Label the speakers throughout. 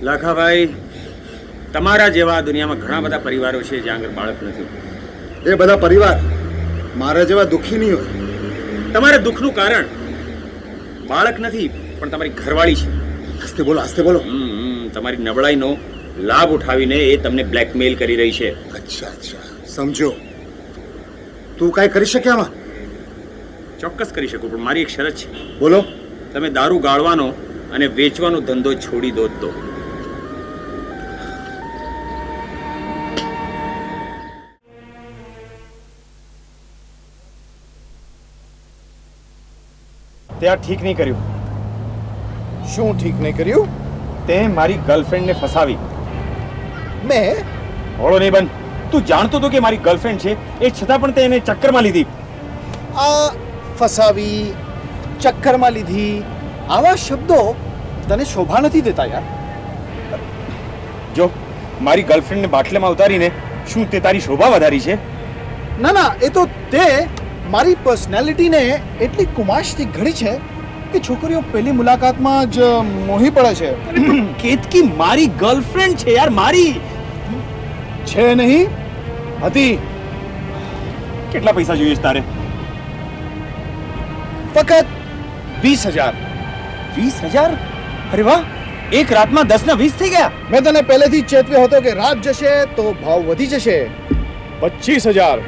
Speaker 1: લાખાભાઈ, તમારા જેવા દુનિયામાં ઘણા બધા પરિવારો છે જ્યાં આગળ બાળક નથી.
Speaker 2: એ બધા પરિવાર મારા જેવા દુઃખી નહીં હોય.
Speaker 1: તમારે દુઃખનું કારણ બાળક નથી પણ તમારી ઘરવાળી છે.
Speaker 2: આસ્તે બોલો, આસ્તે બોલો.
Speaker 1: તમારી નબળાઈનો લાભ ઉઠાવીને એ તમને બ્લેકમેલ કરી રહી છે.
Speaker 2: અચ્છા અચ્છા, સમજો. તું કાંઈ કરી શકે આમાં?
Speaker 1: ચોક્કસ કરી શકું, પણ મારી એક શરત છે.
Speaker 2: બોલો.
Speaker 1: તમે દારૂ ગાળવાનો અને વેચવાનો ધંધો છોડી દો તો. તે આ ઠીક નહીં કર્યું.
Speaker 2: શું ઠીક નહીં કર્યું?
Speaker 1: તે મારી ગર્લફ્રેન્ડને ફસાવી.
Speaker 2: મેં?
Speaker 1: હોળો નહીં બન. તું જાણતો હતો કે મારી ગર્લફ્રેન્ડ છે, એ છતાં પણ તે એને ચક્કરમાં લીધી.
Speaker 2: આ ફસાવી, ચક્કરમાં લીધી, આવા શબ્દો તને શોભા નથી દેતા યાર.
Speaker 1: જો મારી ગર્લફ્રેન્ડને બાટલામાં ઉતારીને શું તે તારી શોભા વધારી છે?
Speaker 2: ના ના, એ તો તે મારી પર્સનાલિટીને એટલી કુમાશથી ઘડી છે કે છોકરીઓ પહેલી મુલાકાતમાં જ મોહી પડે છે.
Speaker 1: કેતકી મારી ગર્લફ્રેન્ડ છે યાર, મારી
Speaker 2: છે નહીં, હતી.
Speaker 1: કેટલા પૈસા જોઈએ છે તારે?
Speaker 2: ફક્ત 20,000.
Speaker 1: 20,000? અરે વાહ, એક રાતમાં 10 ના 20 થઈ ગયા.
Speaker 2: મેં તને પહેલેથી જ ચેતવ્યો હતો કે રાત જશે તો ભાવ વધી જશે. 25,000.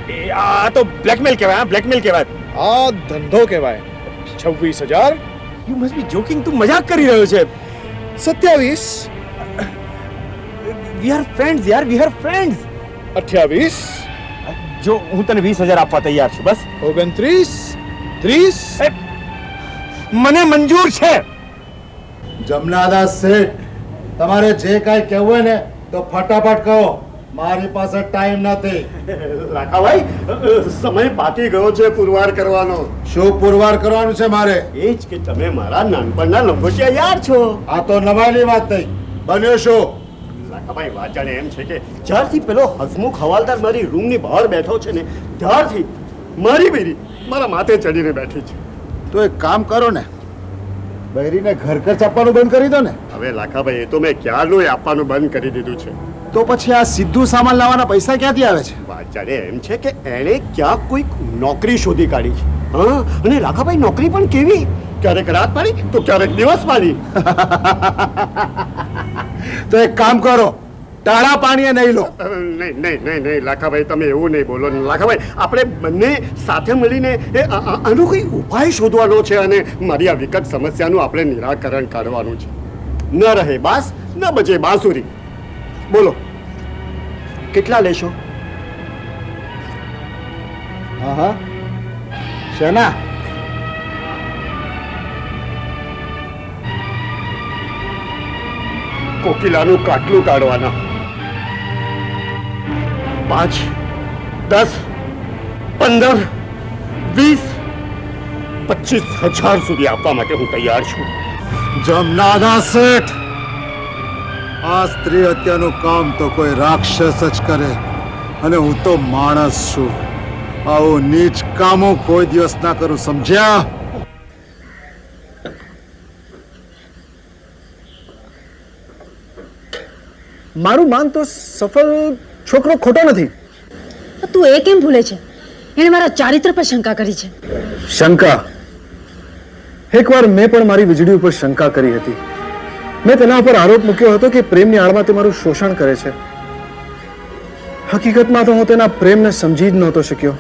Speaker 1: આ તો બ્લેકમેલ કહેવાય. હા, બ્લેકમેલ કહેવાય.
Speaker 2: આ ધંધો કહેવાય. 26,000.
Speaker 1: You must be joking. તું મજાક કરી રહ્યો છે.
Speaker 2: 27.
Speaker 1: વી આર ફ્રેન્ડ્સ યાર, વી આર ફ્રેન્ડ્સ.
Speaker 2: 28.
Speaker 1: જો હું તને 20,000 આપવા તૈયાર છું. બસ
Speaker 2: 29. 30.
Speaker 1: મને મંજૂર છે.
Speaker 2: જમનાદાસ શેઠ, તમારે જે કાંઈ કહેવું હોય ને તો ફટાફટ કહો. મારી પાસે ટાઈમ નથી.
Speaker 3: લાખાભાઈ, સમય પાકી ગયો છે પુરવાર કરવાનો.
Speaker 2: શું પુરવાર કરવાનું છે મારે?
Speaker 3: એ જ કે તમે મારા નાનપણના લંગોટિયા યાર છો.
Speaker 2: આ તો નવાઈની વાત થઈ. બન્યો શું?
Speaker 3: લાખાભાઈ, વાત જાણે એમ છે કે જ્યારથી પેલો હસમુખ હવાલદાર મારી રૂમની બહાર બેઠો છે ને, ત્યારથી મારી બેરી મારા માથે ચડીને બેઠી છે.
Speaker 2: તો એક કામ કરો ને, બૈરીને ઘર ખર્ચ આપવાનું બંધ કરી દો ને.
Speaker 3: હવે લાખાભાઈ, એ તો મેં ક્યારનું આપવાનું બંધ કરી દીધું છે.
Speaker 2: તો પછી આ સીધું સામાન લાવવાના પૈસા ક્યાંથી આવે છે?
Speaker 3: વાત જાણે એમ છે કે એણે ક્યાંક કોઈક નોકરી શોધી કાઢી છે. હા, અને લાખાભાઈ નોકરી પણ કેવી, ક્યારેક રાત પાડી તો ક્યારેક દિવસ પાડી.
Speaker 2: તો એક કામ કરો, ટાળા પાણીએ નહીં લો.
Speaker 3: નહીં નહીં નહીં નહીં લાખાભાઈ, તમે એવું નહીં બોલો. લાખાભાઈ, આપણે બંને સાથે મળીને આનો કોઈ ઉપાય શોધવાનો છે અને મારી આ વિકટ સમસ્યાનું આપણે નિરાકરણ કાઢવાનું છે. ન રહે બાસ, ન બચે બાંસુરી. બોલો, કેટલા લેશો?
Speaker 2: હા, શેના?
Speaker 3: કોકિલાનું કાટલું કાઢવાના. 5, 10, 15, 20, 25,000 સુધી આપવા માટે હું તૈયાર છું.
Speaker 2: જમનાદાસ શેઠ, આ સ્ત્રી હત્યાનું કામ તો કોઈ રાક્ષસ જ કરે, અને હું તો માણસ છું. આવું નીચ કામો કોઈ દિવસ ના કરું, સમજ્યા? મારું માન તો સફળ છોકરો ખોટો નથી.
Speaker 4: તું એ કેમ ભૂલે છે? એને મારા ચારિત્ર પર શંકા કરી છે.
Speaker 5: શંકા? એકવાર મેં પણ મારી વીજળી ઉપર શંકા કરી હતી. મેં તેના ઉપર આરોપ મૂક્યો હતો કે પ્રેમની આડમાં તે મારું શોષણ કરે છે. હકીકતમાં તો હું તેના પ્રેમને સમજી જ નહોતો શક્યો.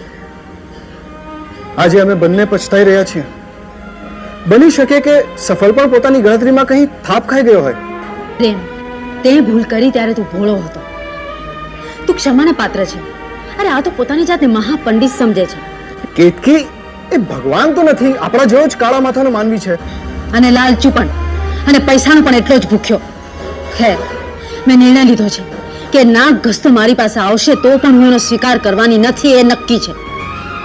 Speaker 5: આજે અમે બંને પછતાઈ રહ્યા છીએ. બની શકે કે સફળ પણ પોતાની ગણતરીમાં કંઈ થાપ ખાઈ ગયો હોય.
Speaker 4: પ્રેમ, તે ભૂલ કરી ત્યારે તું ભોળો હતો. તું ક્ષમાને પાત્ર છે. અરે આ તો પોતાની જાતને મહાપંડિત સમજે છે.
Speaker 5: કેતકી, એ ભગવાન તો નથી, આપણા જેવો જ કાળા માથાનો માનવી છે.
Speaker 4: અને લાલચુ પણ, અને પૈસાનો પણ એટલો જ ભૂખ્યો. ખેર, મેં નિર્ણય લીધો છે કે નાક ઘસતો મારી પાસે આવશે તો પણ હું એનો સ્વીકાર કરવાની નથી, એ નક્કી છે.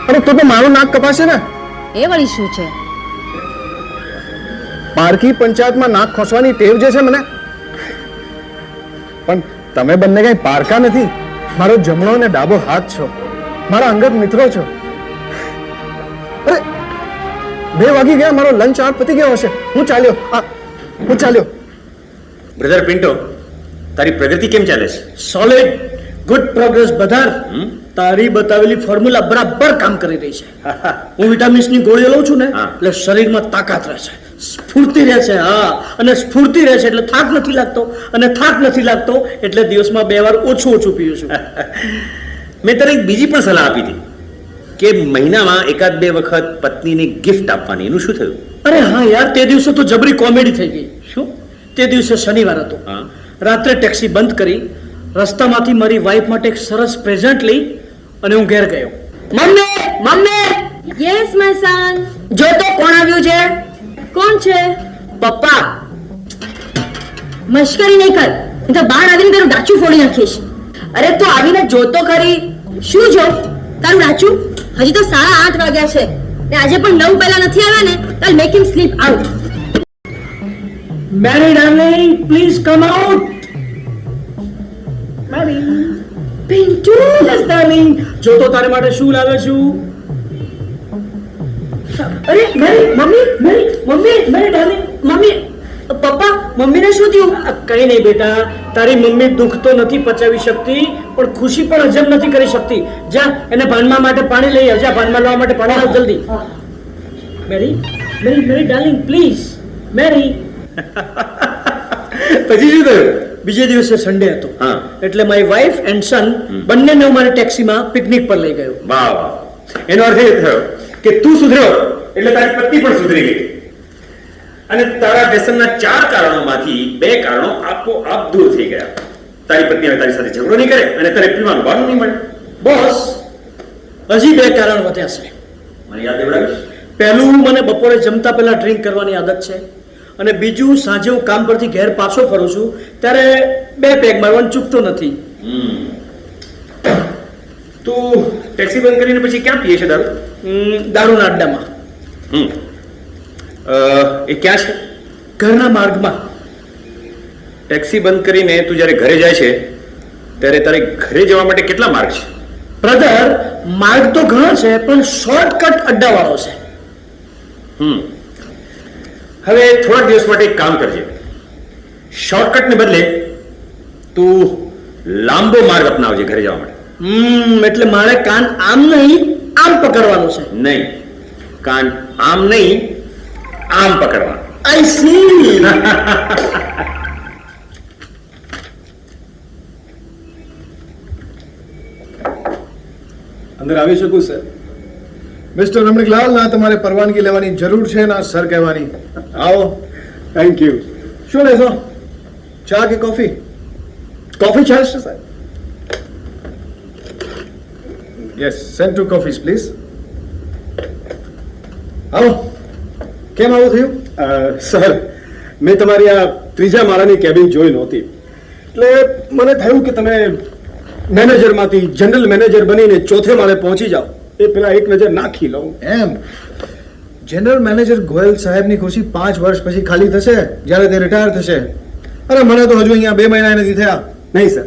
Speaker 5: અરે તો મારું નાક કપાશે ને?
Speaker 4: એ વળી શું છે?
Speaker 5: પારકી પંચાયતમાં નાક ખોસવાની ટેવ જે છે મને. પણ તમે બંને કઈ પારકા નથી. મારો જમણો અને ડાબો હાથ છો, મારા અંગત મિત્રો છો. અરે 2 વાગી ગયા, મારો લંચ આર પતી ગયો હશે. હું ચાલ્યો.
Speaker 1: બ્રધર પિન્ટો, તારી પ્રગતિ કેમ ચાલે છે?
Speaker 6: સોલિડ ગુડ પ્રોગ્રેસ બધાર તારી બતાવેલી ફોર્મ્યુલા બરાબર કામ કરી રહી છે. હું વિટામિન્સની ગોળીઓ લઉં છું ને
Speaker 1: હા.
Speaker 6: એટલે શરીરમાં તાકાત રહે છે, સ્ફૂર્તિ રહે છે. હા, અને સ્ફૂર્તિ રહે છે એટલે થાક નથી લાગતો, અને થાક નથી લાગતો એટલે દિવસમાં 2 વાર ઓછું પીઉં છું.
Speaker 1: મેં તને એક બીજી પણ સલાહ આપી હતી કે મહિનામાં 1-2 વખત પત્નીને ગિફ્ટ આપવાની. એનું શું થયું?
Speaker 6: અરે હા યાર, તે દિવસે તો જબરી કોમેડી થઈ ગઈ. શું? તે દિવસે શનિવાર હતો.
Speaker 1: હા.
Speaker 6: રાત્રે ટેક્સી બંધ કરી રસ્તામાંથી મારી વાઈફ માટે એક સરસ પ્રેઝન્ટ લઈ અને હું ઘેર ગયો. Mummy
Speaker 4: yes my son.
Speaker 6: જો તો કોણ આવ્યું છે?
Speaker 4: કોણ છે?
Speaker 6: પપ્પા.
Speaker 4: મશ્કરી નહીં કર, નહીં તો બહાર આવીને તારું ડાચું ફોડી નાખીશ.
Speaker 6: અરે તો આવીને જોતો ખરી.
Speaker 4: શું જો તારું ડાચું? હજી તો 8:30 વાગ્યા છે ને આજે પણ 9 પહેલા નથી આવ્યા ને. I'll make him sleep out.
Speaker 6: Mary darling, please come out. Mary.
Speaker 4: Pintu,
Speaker 6: yes darling, જો તો તારે માટે શું લાવે છું. અરે મેરી ડાર્લિંગ, મમ્મી. પપ્પા, મમ્મીને શું થયું? કઈ નહીં બેટા, તારી મમ્મી દુઃખ તો નથી પચાવી શકતી પણ ખુશી પણ હજમ નથી કરી શકતી. જા એને ભાનમાં માટે પાણી લઈ આવ. જા ભાનમાં લાવવા માટે પાણી લાવ જલ્દી. મેરી ડાર્લિંગ, પ્લીઝ. મેરી.
Speaker 1: પછી શું થયું?
Speaker 6: બીજે દિવસે સન્ડે હતો.
Speaker 1: હા.
Speaker 6: એટલે મારી વાઈફ એન્ડ સન બંનેને હું મારી ટેક્સીમાં પિકનિક પર લઈ ગયો.
Speaker 1: વાહ વાહ. એનો અર્થ એ થયો કે તું સુધર્યો એટલે તારી પત્ની પણ સુધરી ગઈ, અને તારા વ્યસનના 4 કારણોમાંથી 2 કારણો આપોઆપ દૂર થઈ ગયા. તારી પત્ની હવે તારી સાથે ઝઘડો નહીં કરે અને તારે પીવાનું બાનું નહીં મળે.
Speaker 6: બોસ, હજી 2 કારણ વધ્યા છે.
Speaker 1: મને યાદ દેવડાવીશ?
Speaker 6: પહેલું, મને બપોરે જમતા પહેલા ડ્રિંક કરવાની આદત છે, અને બીજું, સાંજે હું કામ પરથી ઘેર પાછો ફરું છું ત્યારે 2 પેગ મારવાનું ચૂકતો નથી.
Speaker 1: તું ટેક્સી બંધ કરીને પછી ક્યાં પીએ છે દારૂ?
Speaker 6: દારૂના અડ્ડામાં.
Speaker 1: એ ક્યાં છે?
Speaker 6: ઘરના માર્ગમાં.
Speaker 1: ટેક્સી બંધ કરીને તું જ્યારે ઘરે જાય છે ત્યારે તારે ઘરે જવા માટે કેટલા માર્ગ છે?
Speaker 6: બ્રધર, માર્ગ તો ઘણો છે પણ શોર્ટકટ અડ્ડાવાળો છે.
Speaker 1: હવે થોડા દિવસ માટે એક કામ કરજે. શોર્ટકટને બદલે તું લાંબો માર્ગ અપનાવજે ઘરે જવા માટે.
Speaker 6: એટલે મારે કાન આમ નહીં આમ પકડવાનું છે.
Speaker 1: નહીં, કાન આમ નહીં આમ પકડવાનું.
Speaker 6: I C.
Speaker 5: અંદર આવી શકું સર? મિસ્ટર રમણીકલાલ, ના તમારે પરવાનગી લેવાની જરૂર છે ના સર કહેવાની. આવો. Thank you. શું લેશો, ચા કે કોફી? કોફી ચાલશે sir. Yes, send 2 coffees please. આવો. કેમ આવું થયું?
Speaker 7: સર, મેં તમારી આ 3જા માળાની કેબિન જોઈ નહોતી, એટલે મને થયું કે તમે મેનેજરમાંથી જનરલ મેનેજર બનીને 4થે માળે પહોંચી જાઓ, એ પેલા એક નજર નાખી લઉં.
Speaker 5: એમ? જનરલ મેનેજર ગોયલ સાહેબની ખુરશી 5 વર્ષ પછી ખાલી થશે જ્યારે તે રિટાયર થશે. અરે મને તો હજુ અહીંયા 2 મહિના નથી થયા.
Speaker 7: નહીં સર,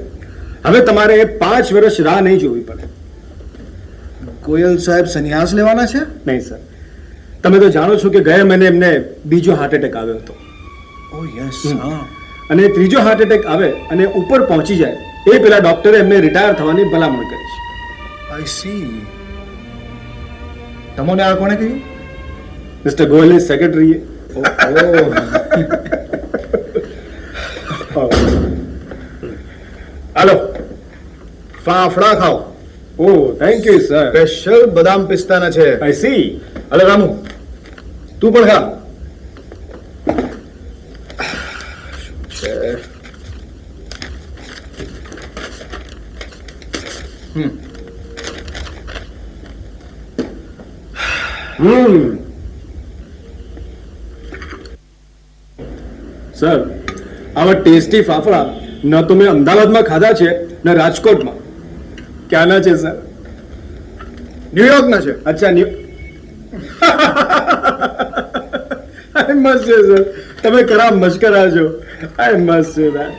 Speaker 7: હવે તમારે 5 વર્ષ રાહ નહીં જોવી પડે.
Speaker 5: ગોયલ સાહેબ સંન્યાસ લેવાના છે?
Speaker 7: નહીં સર, તમે તો જાણો છો કે ગયા મહિને એમને બીજો હાર્ટ એટેક આવ્યો હતો,
Speaker 5: ઓ યસ. હા.
Speaker 7: અને 3જો હાર્ટ એટેક આવે અને ઉપર પહોંચી જાય એ પેલા ડોક્ટરે એમને રિટાયર થવાની ભલામણ કરી છે.
Speaker 5: I C. તમને આ કોણે કહ્યું?
Speaker 7: મિસ્ટર ગોયલની સેક્રેટરીએ.
Speaker 5: હાલો, ફાફડા ખાઓ.
Speaker 7: ઓહ, થેન્ક યુ સર.
Speaker 5: સ્પેશિયલ બદામ પિસ્તાના છે.
Speaker 7: I C.
Speaker 5: અલે રામુ, તું પણ ખા.
Speaker 7: સર, આવા ટેસ્ટી ફાફડા ન તો મેં અમદાવાદમાં ખાધા છે ન રાજકોટમાં. ક્યાંના છે સર?
Speaker 5: ન્યુયોર્કના છે.
Speaker 7: અચ્છા, આઈ મસ્ત છે સર, તમે ખરા મસ્કરા છો. આઈ મસ્ત છે સર.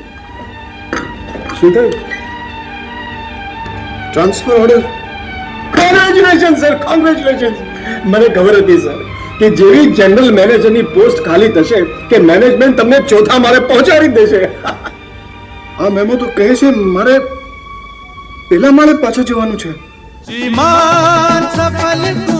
Speaker 7: શું થયું?
Speaker 5: Transfer order.
Speaker 7: Congratulation sir, congratulation. મને ખબર હતી સર કે જેવી જનરલ મેનેજરની પોસ્ટ ખાલી થશે કે મેનેજમેન્ટ તમને 4થા માળે પહોંચાડી દેશે.
Speaker 5: આ મેમો તો કહે છે મારે પેલા માળે પાછા જવાનું છે
Speaker 8: श्रीमान सफल